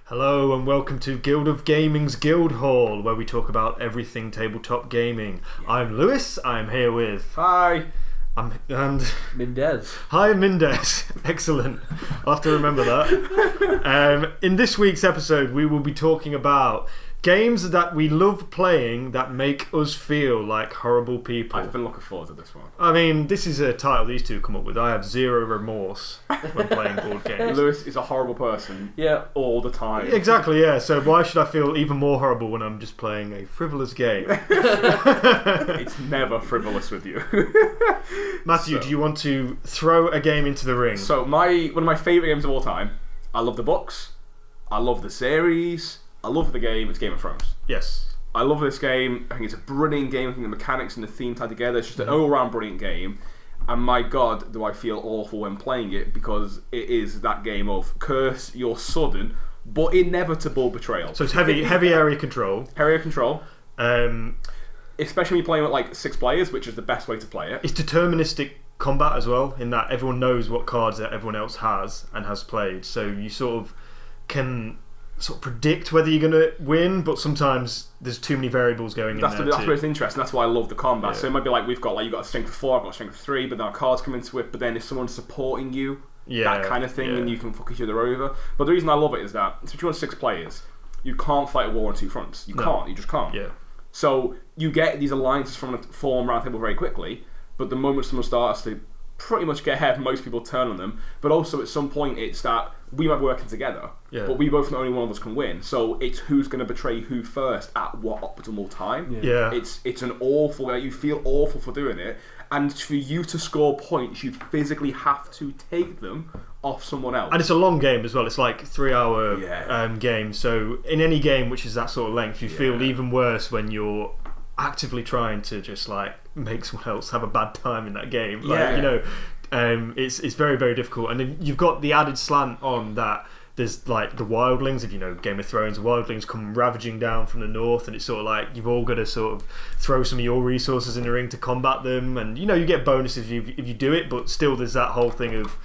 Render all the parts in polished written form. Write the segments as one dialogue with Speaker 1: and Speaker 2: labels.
Speaker 1: Hello and welcome to Guild of Gaming's Guild Hall, where we talk about everything tabletop gaming. I'm Lewis. I'm here with...
Speaker 2: Hi.
Speaker 1: And
Speaker 3: Mendez.
Speaker 1: Hi, Mendez. Excellent. I'll have to remember that. In this week's episode, we will be talking about games that we love playing that make us feel like horrible people.
Speaker 2: I've been looking forward to this one.
Speaker 1: I mean, this is a title these two come up with. I have zero remorse when playing board games.
Speaker 2: Lewis is a horrible person.
Speaker 3: Yeah.
Speaker 2: All the time.
Speaker 1: Exactly, yeah. So why should I feel even more horrible when I'm just playing a frivolous game?
Speaker 2: It's never frivolous with you.
Speaker 1: Matthew, do you want to throw a game into the ring?
Speaker 2: So one of my favourite games of all time. I love the books. I love the series. I love the game. It's Game of Thrones.
Speaker 1: Yes.
Speaker 2: I love this game. I think it's a brilliant game. I think the mechanics and the theme tied together. It's just an all-round brilliant game. And my God, do I feel awful when playing it, because it is that game of curse your sudden but inevitable betrayal.
Speaker 1: So it's heavy area control.
Speaker 2: Area control.
Speaker 1: Um,
Speaker 2: Especially when you're playing with like 6 players, which is the best way to play it.
Speaker 1: It's deterministic combat as well, in that everyone knows what cards that everyone else has and has played. So you sort of can predict whether you're going to win, but sometimes there's too many variables going in there.
Speaker 2: That's where it's interesting. That's why I love the combat.
Speaker 1: Yeah.
Speaker 2: So it might be like you've got a strength of 4, I've got a strength of 3, but then our cards come into it. But then if someone's supporting you, that kind of thing, and you can fuck each other over. But the reason I love it is that if you want 6 players, you can't fight a war on 2 fronts. You can't. You just can't.
Speaker 1: Yeah.
Speaker 2: So you get these alliances form around the table very quickly. But the moment someone starts to pretty much get ahead, most people turn on them. But also at some point it's that we might be working together, but we both know only one of us can win. So it's who's going to betray who first at what optimal time.
Speaker 1: Yeah.
Speaker 2: It's an awful. You feel awful for doing it, and for you to score points, you physically have to take them off someone else.
Speaker 1: And it's a long game as well. It's like 3-hour game. So in any game which is that sort of length, you feel even worse when you're actively trying to just like make someone else have a bad time in that game. Like, you know. It's very, very difficult, and then you've got the added slant on that. There's like the wildlings, if you know Game of Thrones. The wildlings come ravaging down from the north, and it's sort of like you've all got to sort of throw some of your resources in the ring to combat them, and you know you get bonuses if you do it, but still there's that whole thing of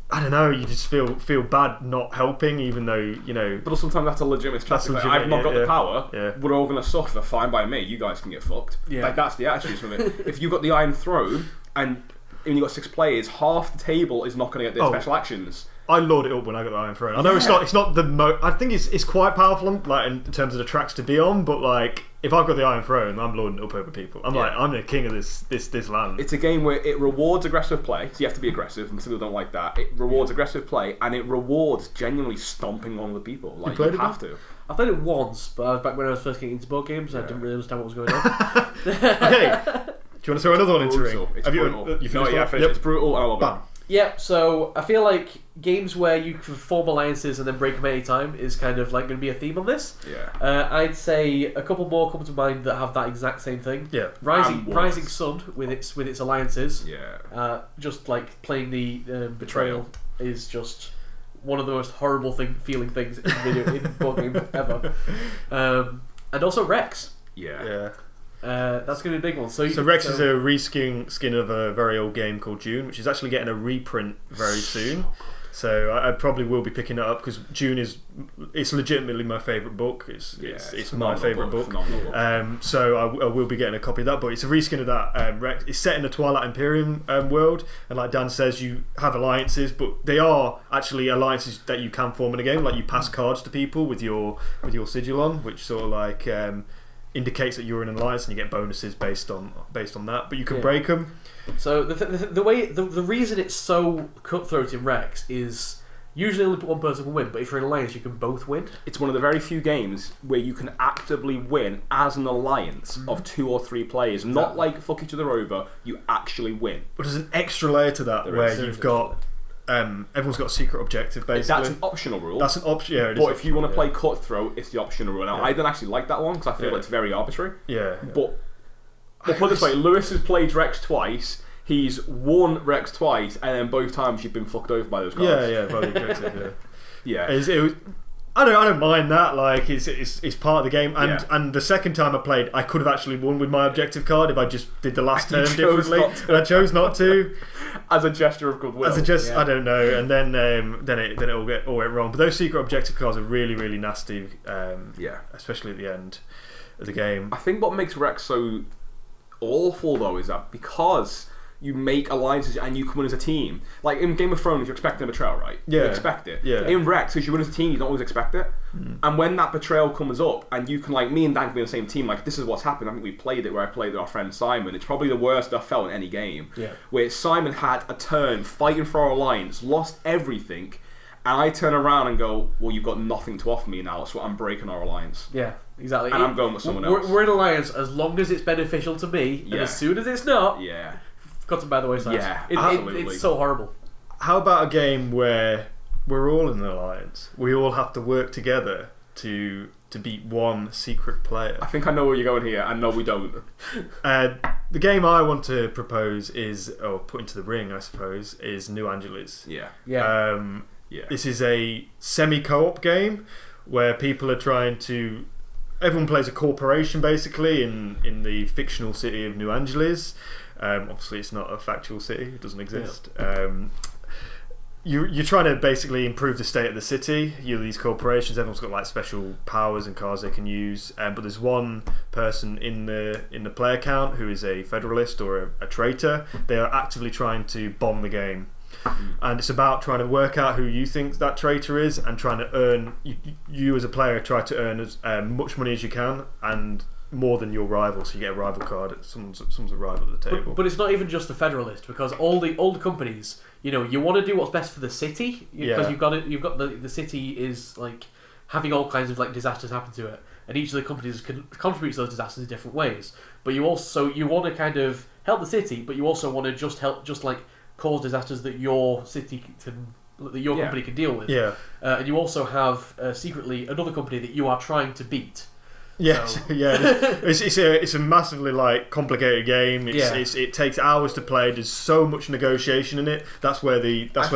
Speaker 1: I don't know, you just feel bad not helping, even though you know. But
Speaker 2: sometimes that's a legitimate strategy. I've not got the power.
Speaker 1: Yeah.
Speaker 2: We're all going to suffer. Fine by me. You guys can get fucked.
Speaker 3: Yeah.
Speaker 2: Like that's the attitude from it. If you've got the Iron Throne and when you've got 6 players, half the table is not going to get their special actions.
Speaker 1: I lord it up when I got the Iron Throne. I know it's not the most. I think it's quite powerful, like in terms of the tracks to be on. But like, if I've got the Iron Throne, I'm lording it up over people. I'm like, I'm the king of this land.
Speaker 2: It's a game where it rewards aggressive play, so you have to be aggressive, and some people don't like that. It rewards aggressive play, and it rewards genuinely stomping on the people. Like you have to.
Speaker 3: I played it once, but back when I was first getting into board games, I didn't really understand what was going on.
Speaker 1: Okay. Do you want to throw another one into ring?
Speaker 2: It's brutal. It's brutal, and I love it.
Speaker 3: Yeah, so I feel like games where you can form alliances and then break them at any time is kind of like going to be a theme on this.
Speaker 2: Yeah.
Speaker 3: I'd say a couple more come to mind that have that exact same thing.
Speaker 1: Yeah.
Speaker 3: Rising Sun with its alliances.
Speaker 2: Yeah.
Speaker 3: Just like playing the betrayal is just one of the most horrible feeling things in board game ever. And also Rex.
Speaker 2: Yeah.
Speaker 1: Yeah.
Speaker 3: That's going to be a big one. So
Speaker 1: Rex is a reskin of a very old game called Dune, which is actually getting a reprint very soon. So I probably will be picking it up because Dune it's legitimately my favourite book. It's my favourite book. So I will be getting a copy of that. But it's a reskin of that Rex. It's set in the Twilight Imperium world, and like Dan says, you have alliances, but they are actually alliances that you can form in a game. Like you pass cards to people with your sigil on, which sort of like indicates that you're in an alliance, and you get bonuses based on that. But you can break them.
Speaker 3: So the reason it's so cutthroat in Rex is usually only one person can win, but if you're in an alliance, you can both win.
Speaker 2: It's one of the very few games where you can actively win as an alliance of 2 or 3 players, not like fuck each other over. You actually win.
Speaker 1: But there's an extra layer to that you've got. Everyone's got a secret objective, basically.
Speaker 2: That's an optional rule.
Speaker 1: That's an option, yeah.
Speaker 2: But if you want to play cutthroat, it's the optional rule. Now, I don't actually like that one because I feel it's very arbitrary.
Speaker 1: Yeah.
Speaker 2: But put it this way, Lewis has played Rex twice. He's won Rex twice, and then both times you've been fucked over by those guys.
Speaker 1: Yeah, by the objective, yeah.
Speaker 2: Yeah.
Speaker 1: I don't mind that. Like it's part of the game. And the second time I played, I could have actually won with my objective card if I just did the last turn differently. And I chose not to.
Speaker 2: As a gesture of goodwill.
Speaker 1: I don't know. And then it all went wrong. But those secret objective cards are really, really nasty. Especially at the end of the game.
Speaker 2: I think what makes Rex so awful though is that because you make alliances and you come in as a team. Like in Game of Thrones, you're expecting a betrayal, right?
Speaker 1: Yeah.
Speaker 2: You expect it.
Speaker 1: Yeah.
Speaker 2: In Rex, because you win as a team, you don't always expect it. And when that betrayal comes up, and you can, like, me and Dan can be on the same team, like, this is what's happened. I think we played it where I played with our friend Simon. It's probably the worst I've felt in any game.
Speaker 3: Yeah.
Speaker 2: Where Simon had a turn fighting for our alliance, lost everything, and I turn around and go, well, you've got nothing to offer me now, so I'm breaking our alliance.
Speaker 3: Yeah, exactly.
Speaker 2: And I'm going with someone else.
Speaker 3: We're in alliance as long as it's beneficial to me, and as soon as it's not...
Speaker 2: Yeah.
Speaker 3: Got to by the wayside.
Speaker 2: Yeah,
Speaker 3: it's so horrible.
Speaker 1: How about a game where we're all in an alliance? We all have to work together to beat one secret player.
Speaker 2: I think I know where you're going here, and no, we don't.
Speaker 1: The game I want to propose or put into the ring, I suppose, is New Angeles.
Speaker 2: Yeah.
Speaker 1: This is a semi-co-op game where people are trying to... Everyone plays a corporation, basically, in the fictional city of New Angeles. Obviously, it's not a factual city; it doesn't exist. Yeah. You're trying to basically improve the state of the city. These corporations, everyone's got like special powers and cards they can use. But there's one person in the player count who is a federalist or a traitor. They are actively trying to bomb the game, and it's about trying to work out who you think that traitor is and trying to earn. You as a player try to earn as much money as you can and more than your rival, so you get a rival card. Someone's a rival at the table.
Speaker 3: But it's not even just the Federalist, because all the old companies, you want to do what's best for the city, because you've got the city is like having all kinds of like disasters happen to it, and each of the companies can contribute to those disasters in different ways. But you want to kind of help the city, but you also want to just like cause disasters that your city company can deal with.
Speaker 1: Yeah.
Speaker 3: And you also have secretly another company that you are trying to beat.
Speaker 1: Yes, it's a massively like complicated game. It takes hours to play. There's so much negotiation in it. That's where the time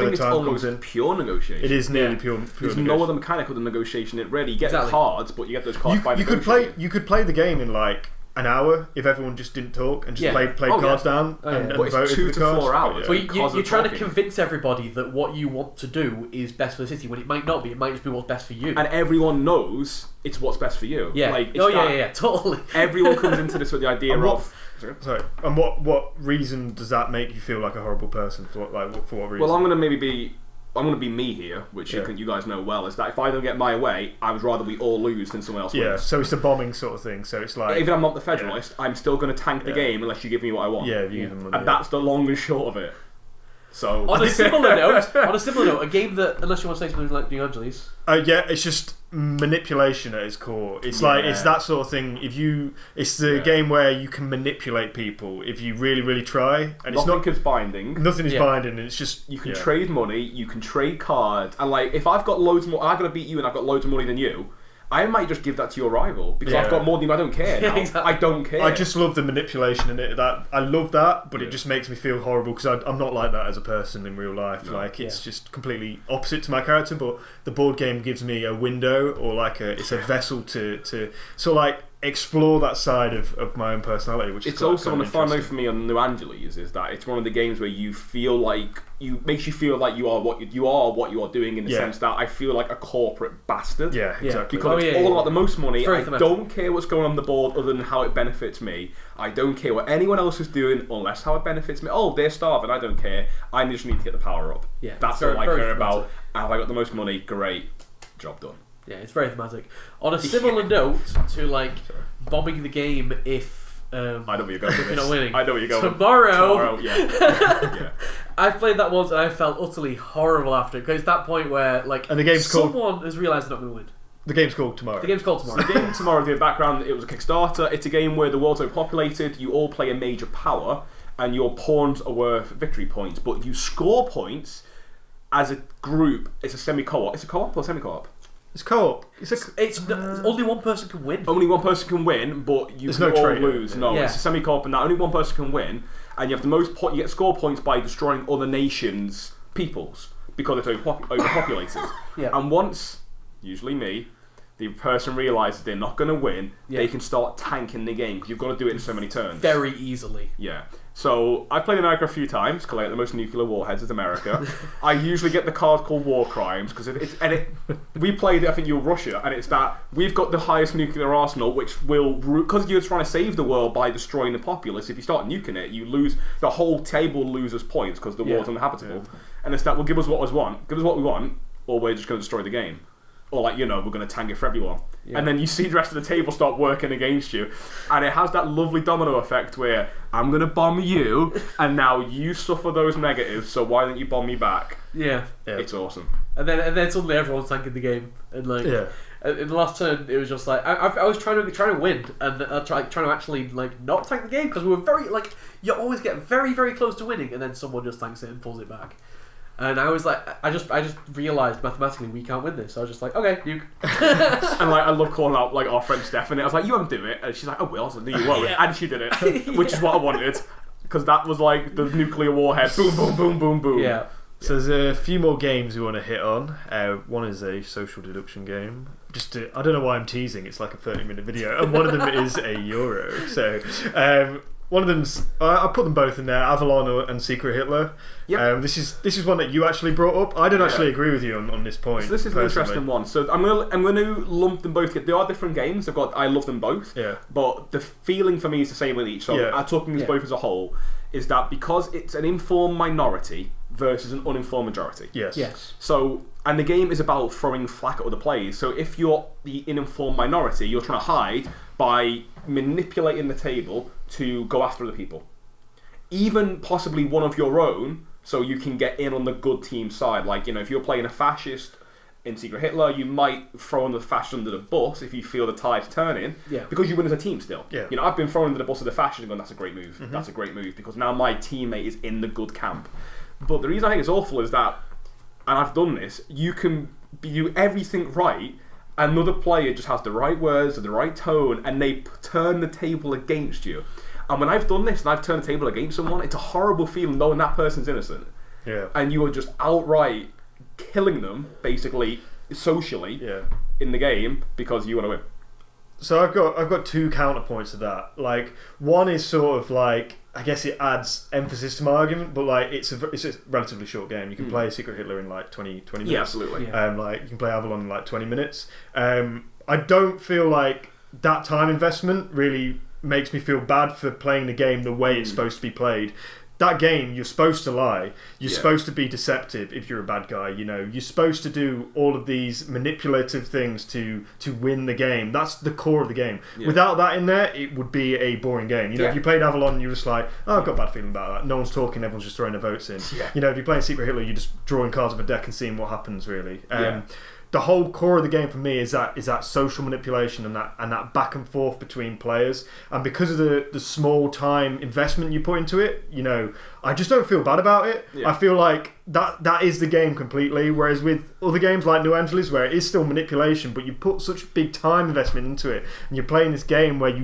Speaker 1: comes in.
Speaker 2: Pure negotiation.
Speaker 1: It is nearly pure.
Speaker 2: There's no other mechanic other than negotiation. It really you get cards, but you get those cards by negotiating.
Speaker 1: You could play the game in like an hour if everyone just didn't talk and just played cards down and voted
Speaker 2: for the cards. 2 to 4 hours.
Speaker 3: Well, you're trying to convince everybody that what you want to do is best for the city when it might not be. It might just be what's best for you.
Speaker 2: And everyone knows it's what's best for you.
Speaker 3: Yeah. Totally.
Speaker 2: Everyone comes into this with the idea of.
Speaker 1: Sorry. And what reason does that make you feel like a horrible person? For what reason?
Speaker 2: Well, I'm going to be me here, which you guys know well, is that if I don't get my way, I would rather we all lose than someone else wins.
Speaker 1: Yeah, so it's a bombing sort of thing. So it's like...
Speaker 2: Even if I'm not the Federalist, I'm still going to tank the game unless you give me what I want.
Speaker 1: Yeah, if you give them money.
Speaker 2: And that's the long and short of it. So
Speaker 3: on a similar note, a game that, unless you want to say something like New Angeles...
Speaker 1: it's just manipulation at its core. It's like it's that sort of thing. It's the game where you can manipulate people if you really, really try. And
Speaker 2: nothing is binding.
Speaker 1: Nothing is binding. It's just
Speaker 2: you can trade money, you can trade cards, and like if I've got loads more, I've got to beat you, and I've got loads of money than you. I might just give that to your rival because I've got more than you. I don't care now. Exactly. I don't care.
Speaker 1: I just love the manipulation in it. I love that, but it just makes me feel horrible because I'm not like that as a person in real life. No. Like it's just completely opposite to my character. But the board game gives me a window or like it's a vessel to sort of like explore that side of my own personality. Which
Speaker 2: it's also on the fun note for me on New Angeles is that it's one of the games where you feel like makes you feel like you are what you are doing in the sense that I feel like a corporate bastard.
Speaker 1: Yeah, exactly.
Speaker 2: Because it's all about the most money. I don't care what's going on the board other than how it benefits me. I don't care what anyone else is doing unless how it benefits me. Oh, they're starving. I don't care. I just need to get the power up.
Speaker 3: Yeah,
Speaker 2: that's all I care about. Have I got the most money? Great, job done.
Speaker 3: Yeah, it's very thematic. On a similar note to like bombing the game if
Speaker 2: I know where you're going with
Speaker 3: you're not winning.
Speaker 2: I know where you're going.
Speaker 3: Tomorrow,
Speaker 2: yeah.
Speaker 3: I played that once and I felt utterly horrible after it because it's that point where like
Speaker 1: and the game's
Speaker 3: someone has realised they're not going to win.
Speaker 1: The game's called Tomorrow.
Speaker 3: The game's called Tomorrow.
Speaker 2: So the game Tomorrow, the background, it was a Kickstarter. It's a game where the world's overpopulated. You all play a major power, and your pawns are worth victory points. But you score points as a group. It's a semi-co-op. It's a co-op or semi-co-op?
Speaker 1: It's co-op.
Speaker 3: Only one person can win.
Speaker 2: Only one person can win, but you can all lose. No, it's a semi-co-op, and that only one person can win. And you have the most. You get score points by destroying other nations' peoples because it's overpopulated.
Speaker 3: Yeah.
Speaker 2: And once usually me, the person realises they're not going to win, they can start tanking the game, because you've got to do it in so many turns.
Speaker 3: Very easily.
Speaker 2: Yeah. So, I've played America a few times, collect the most nuclear warheads is America. I usually get the card called War Crimes, because we played it, I think you were Russia, and it's that we've got the highest nuclear arsenal, which will, because you're trying to save the world by destroying the populace, if you start nuking it, you lose, the whole table loses points, because the world's uninhabitable. Yeah. And it's that, well, give us what we want, or we're just going to destroy the game. Or we're going to tank it for everyone. Yeah. And then you see the rest of the table start working against you. And it has that lovely domino effect where I'm going to bomb you, and now you suffer those negatives, so why don't you bomb me back?
Speaker 3: Yeah.
Speaker 2: It's awesome.
Speaker 3: And then suddenly everyone's tanking the game. And in the last turn, it was just like, I was trying to win, and trying to actually not tank the game, because we were very, you always get very, very close to winning, and then someone just tanks it and pulls it back. And I was like, I just realised mathematically we can't win this. So I was just like, okay, you.
Speaker 2: And I love calling out our friend Stephanie. I was like, you won't do it, and she's like, I will. So you won't, and she did it, which is what I wanted, because that was the nuclear warhead, boom, boom, boom, boom, boom.
Speaker 3: Yeah.
Speaker 1: So there's a few more games we want to hit on. One is a social deduction game. I don't know why I'm teasing. It's like a 30-minute video, and one of them is a Euro. So. One of them's I put them both in there, Avalon and Secret Hitler. Yep. This is one that you actually brought up. I don't actually agree with you on this point.
Speaker 2: So this is an interesting one. So I'm gonna lump them both. They are different games. I love them both. Yeah. But the feeling for me is the same with each. So I'm talking these both as a whole. Is that because it's an informed minority versus an uninformed majority?
Speaker 1: Yes.
Speaker 2: So, and the game is about throwing flack at other players. So if you're the uninformed minority, you're trying to hide by manipulating the table to go after other people. Even possibly one of your own, so you can get in on the good team side. If you're playing a fascist in Secret Hitler, you might throw the fascist under the bus if you feel the tide's turning, because you win as a team still. Yeah. I've been thrown under the bus of the fascists and gone, that's a great move. Mm-hmm. That's a great move, because now my teammate is in the good camp. But the reason I think it's awful is that, and I've done this, you can do everything right, another player just has the right words and the right tone, and they turn the table against you. And when I've done this and I've turned the table against someone, it's a horrible feeling knowing that person's innocent. Yeah. And you are just outright killing them, basically, socially, in the game, because you want to win.
Speaker 1: So I've got two counterpoints to that. One is sort of I guess it adds emphasis to my argument, but it's a relatively short game. You can play Secret Hitler in 20 minutes.
Speaker 2: Yeah, absolutely.
Speaker 1: Yeah. You can play Avalon in 20 minutes. I don't feel like that time investment really makes me feel bad for playing the game the way it's supposed to be played. That game, you're supposed to lie. You're supposed to be deceptive if you're a bad guy. You're supposed to do all of these manipulative things to win the game. That's the core of the game. Yeah. Without that in there, it would be a boring game. If you played Avalon, you're just like, I've got a bad feeling about that. No one's talking, everyone's just throwing their votes in. Yeah. If you're playing Secret Hitler, you're just drawing cards off a deck and seeing what happens, really. The whole core of the game for me is that social manipulation and that back and forth between players, and because of the small time investment you put into it, I just don't feel bad about it. I feel like that is the game completely, whereas with other games like New Angeles, where it is still manipulation, but you put such big time investment into it, and you're playing this game where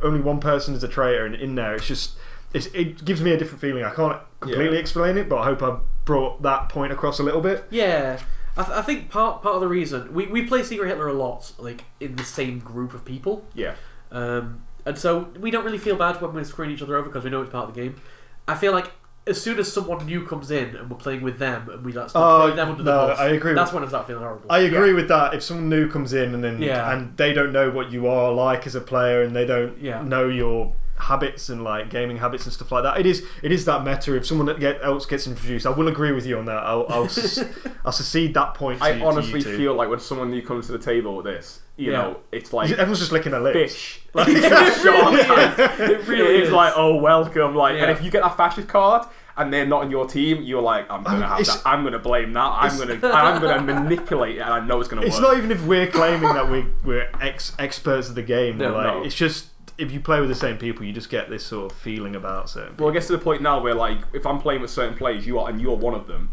Speaker 1: only one person is a traitor, and in there it gives me a different feeling. I can't completely explain it, but I hope I brought that point across a little bit.
Speaker 3: Yeah. I think part of the reason we play Secret Hitler a lot, in the same group of people. Yeah. And so we don't really feel bad when we're screwing each other over, because we know it's part of the game. I feel like as soon as someone new comes in and we're playing with them and we start throwing them under the bus, I agree. That's when I start feeling horrible.
Speaker 1: I agree with that. If someone new comes in and they don't know what you are like as a player, and they don't know your habits and gaming habits and stuff like that, it is that meta. If someone else gets introduced, I will agree with you on that. I'll secede that point.
Speaker 2: I honestly feel like when someone new comes to the table with this, it's like
Speaker 1: everyone's just licking their lips.
Speaker 2: Fish. It really is oh, welcome. And if you get that fascist card and they're not in your team, you're like, I'm gonna have that. I'm gonna blame that. I'm gonna manipulate it, and I know it's gonna work.
Speaker 1: It's not even if we're claiming that we're experts of the game. No. It's just, if you play with the same people, you just get this sort of feeling about certain people.
Speaker 2: Well, I guess to the point now where if I'm playing with certain players, you're one of them.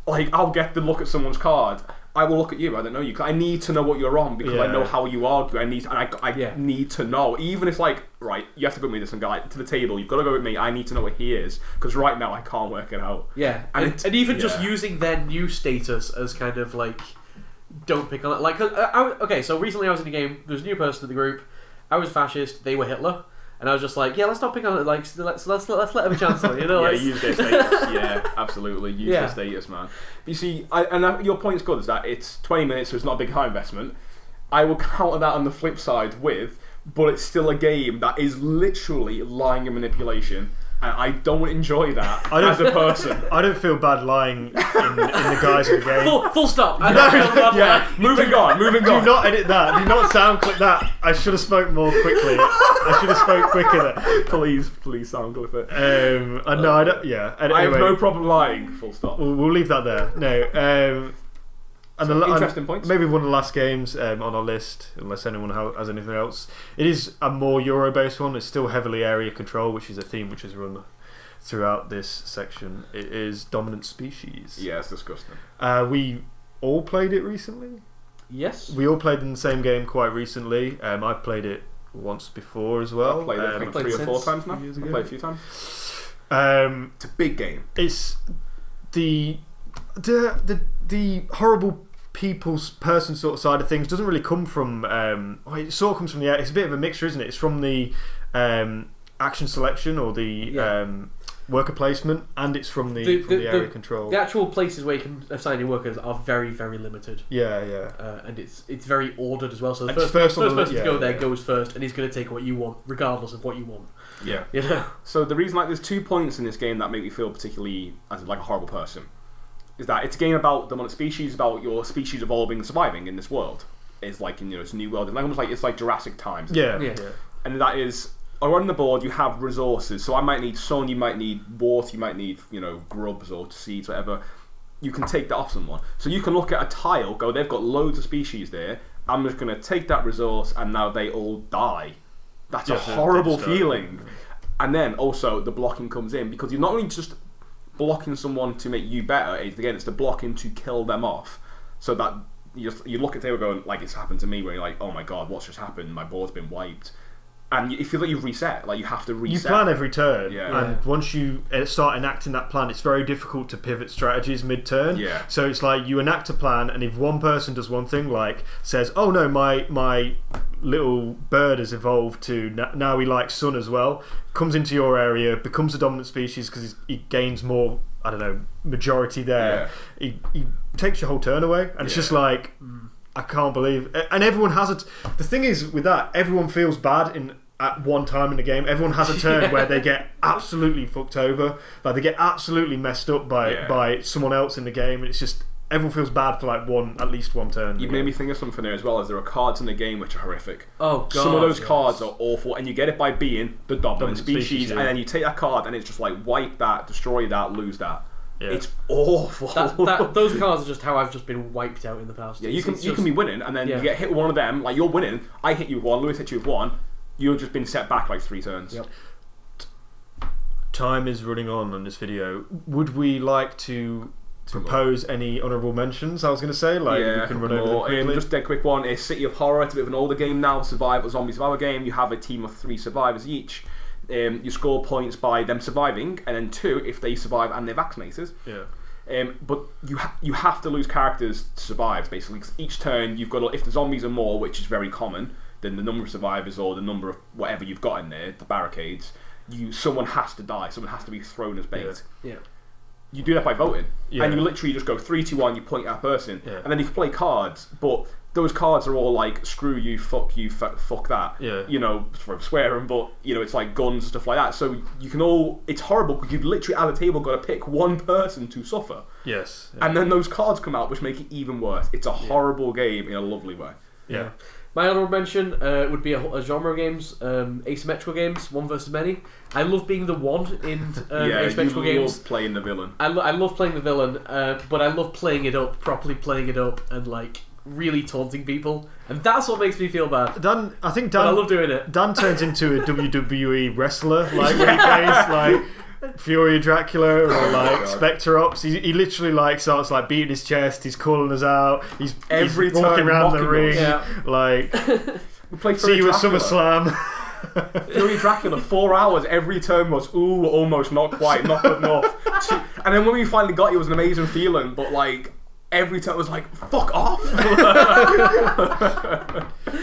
Speaker 2: I'll get the look at someone's card. I will look at you. I don't know you. I need to know what you're on, because I know how you argue. I need to know. Even if right, you have to go with me this and go to the table. You've got to go with me. I need to know what he is, because right now I can't work it out.
Speaker 3: Yeah, and even just using their new status as kind of don't pick on it. Like, okay, so recently I was in a game. There was a new person in the group. I was fascist. They were Hitler. And I was just like, yeah, let's not pick on it. Like, let's let them a chance. You know,
Speaker 2: use their status. Yeah, absolutely, use their status, man. You see, your point's good. Is that it's 20 minutes, so it's not a big high investment. I will counter that on the flip side with, but it's still a game that is literally lying and manipulation. And I don't enjoy that as a person.
Speaker 1: I don't feel bad lying in the guys of the game.
Speaker 3: Full stop. I don't feel bad lying.
Speaker 2: Moving on.
Speaker 1: Do not edit that. Do not sound clip that. I should have spoke more quickly. I should have spoke quicker.
Speaker 2: Please sound clip it.
Speaker 1: No, I don't. Yeah. Anyway,
Speaker 2: I have no problem lying. Full stop.
Speaker 1: We'll leave that there. No.
Speaker 2: Interesting points.
Speaker 1: Maybe one of the last games on our list, unless anyone has anything else. It is a more Euro-based one. It's still heavily area control, which is a theme which is run throughout this section. It is Dominant Species.
Speaker 2: Yeah, it's disgusting.
Speaker 1: We all played it recently.
Speaker 3: Yes.
Speaker 1: We all played in the same game quite recently. I've played it once before as well.
Speaker 2: I've played it I think 3 or 4 times now. I've played a few times. It's a big game.
Speaker 1: It's the horrible person sort of side of things doesn't really come from it sort of comes from the, it's a bit of a mixture, isn't it? It's from the action selection or the worker placement, and it's from the area control.
Speaker 3: The actual places where you can assign your workers are very, very limited. And it's very ordered as well. So the first person to go there goes first, and he's going to take what you want regardless of what you want.
Speaker 2: Yeah.
Speaker 3: You know?
Speaker 2: So the reason, like, there's 2 points in this game that make me feel particularly as like a horrible person. Is that it's a game about dominant species, about your species evolving and surviving in this world. It's like it's a new world. It's almost like it's like Jurassic Times.
Speaker 1: Yeah.
Speaker 2: And that is around the board you have resources. So I might need sun, you might need water, you might need grubs or seeds, whatever. You can take that off someone. So you can look at a tile, go, they've got loads of species there. I'm just going to take that resource, and now they all die. That's a horrible feeling. And then also the blocking comes in, because you're not only just blocking someone to make you better, it's the blocking to kill them off, so that you look at the table going, like, it's happened to me, where you're like, oh my god, what's just happened, my board's been wiped, and you feel like you've reset, like you have to reset.
Speaker 1: You plan every turn, and once you start enacting that plan, it's very difficult to pivot strategies mid-turn. So it's like you enact a plan, and if one person does one thing, like says, oh no, my little bird has evolved to now he likes sun as well, comes into your area, becomes a dominant species because he gains more, I don't know, majority there. He takes your whole turn away, and it's just like, I can't believe. And everyone has it. The thing is with that, everyone feels bad at one time in the game. Everyone has a turn where they get absolutely fucked over, like they get absolutely messed up by someone else in the game, and it's just, everyone feels bad for like at least one turn.
Speaker 2: You made me think of something there as well, as there are cards in the game which are horrific.
Speaker 3: Oh god.
Speaker 2: Some of those cards are awful, and you get it by being the dominant species, and then you take that card and it's just like, wipe that, destroy that, lose that. It's awful.
Speaker 3: Those cards are just how I've just been wiped out in the past.
Speaker 2: Yeah, you can be winning, and then you get hit with one of them, like you're winning, I hit you with one, Lewis hit you with one, you've just been set back like 3 turns.
Speaker 3: Yep.
Speaker 1: Time is running on this video. Would we like to propose any honourable mentions? I was going to say, like, we can run over them quickly.
Speaker 2: Just a quick one is City of Horror. It's a bit of an older game now. Zombie survivor game. You have a team of 3 survivors each. You score points by them surviving, and then 2 if they survive and they're vaccinated. But you have to lose characters to survive, basically, because each turn you've got to, if the zombies are more, which is very common, than the number of survivors or the number of whatever you've got in there, the barricades, someone has to die. Someone has to be thrown as bait. You do that by voting, and you literally just go 3, 2, 1. You point at a person, and then you can play cards, but those cards are all like, screw you, fuck that. For swearing, but it's like guns and stuff like that. So you can all, it's horrible because you've literally at the table got to pick one person to suffer. And then those cards come out, which make it even worse. It's a horrible game in a lovely way.
Speaker 3: My honourable mention would be a genre of games, asymmetrical games, one versus many. I love being the one in asymmetrical games.
Speaker 2: Love playing the villain.
Speaker 3: I love playing the villain, but I love playing it up, properly playing it up, and like really taunting people, and that's what makes me feel bad.
Speaker 1: I think
Speaker 3: I love doing it.
Speaker 1: Dan turns into a WWE wrestler, like when he plays like Fury Dracula or like Spectre Ops. He literally like starts like beating his chest. He's calling us out. He's walking around the ring. Like
Speaker 2: we play
Speaker 1: see you at SummerSlam.
Speaker 2: Fury Dracula, 4 hours. Every turn was almost, not quite, not good enough. And then when we finally got it, it was an amazing feeling. But like, every time I was like, fuck off.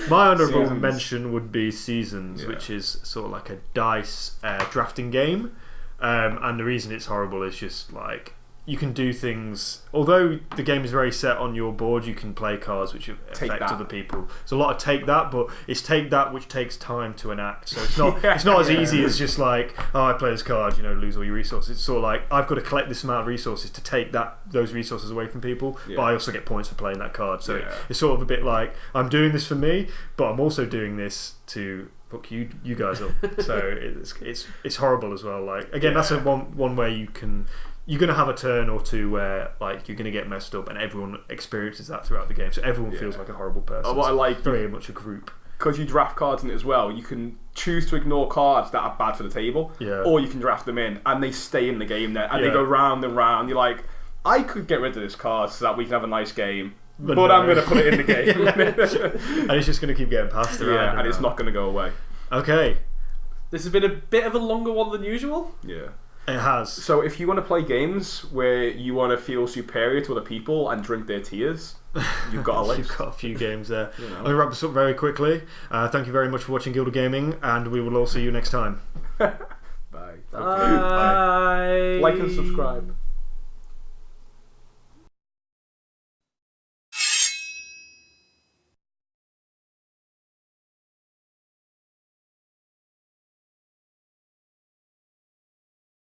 Speaker 1: My honourable mention would be Seasons, which is sort of like a dice drafting game. And the reason it's horrible is just like you can do things. Although the game is very set on your board, you can play cards which affect other people. It's a lot of take that, but it's take that which takes time to enact. So it's not it's not as easy as just like, oh, I play this card, lose all your resources. It's sort of like I've got to collect this amount of resources to take those resources away from people, but I also get points for playing that card. So it's sort of a bit like I'm doing this for me, but I'm also doing this to fuck you guys up. So it's horrible as well. Like again, that's one where you're going to have a turn or two where like you're going to get messed up, and everyone experiences that throughout the game. So everyone feels like a horrible person.
Speaker 2: What I like
Speaker 1: very much a group.
Speaker 2: Because you draft cards in it as well, you can choose to ignore cards that are bad for the table, or you can draft them in, and they stay in the game there, and they go round and round. You're like, I could get rid of this card so that we can have a nice game, but no. I'm going to put it in the game.
Speaker 1: And it's just going to keep getting passed around.
Speaker 2: And it's not going to go away.
Speaker 1: Okay.
Speaker 3: This has been a bit of a longer one than usual.
Speaker 2: Yeah.
Speaker 1: It has.
Speaker 2: So if you want to play games where you want to feel superior to other people and drink their tears, you've got a list.
Speaker 1: You've got a few games there. I'm going to wrap this up very quickly. Thank you very much for watching Guild of Gaming, and we will all see you next time.
Speaker 2: Bye.
Speaker 3: Bye.
Speaker 2: Like and subscribe.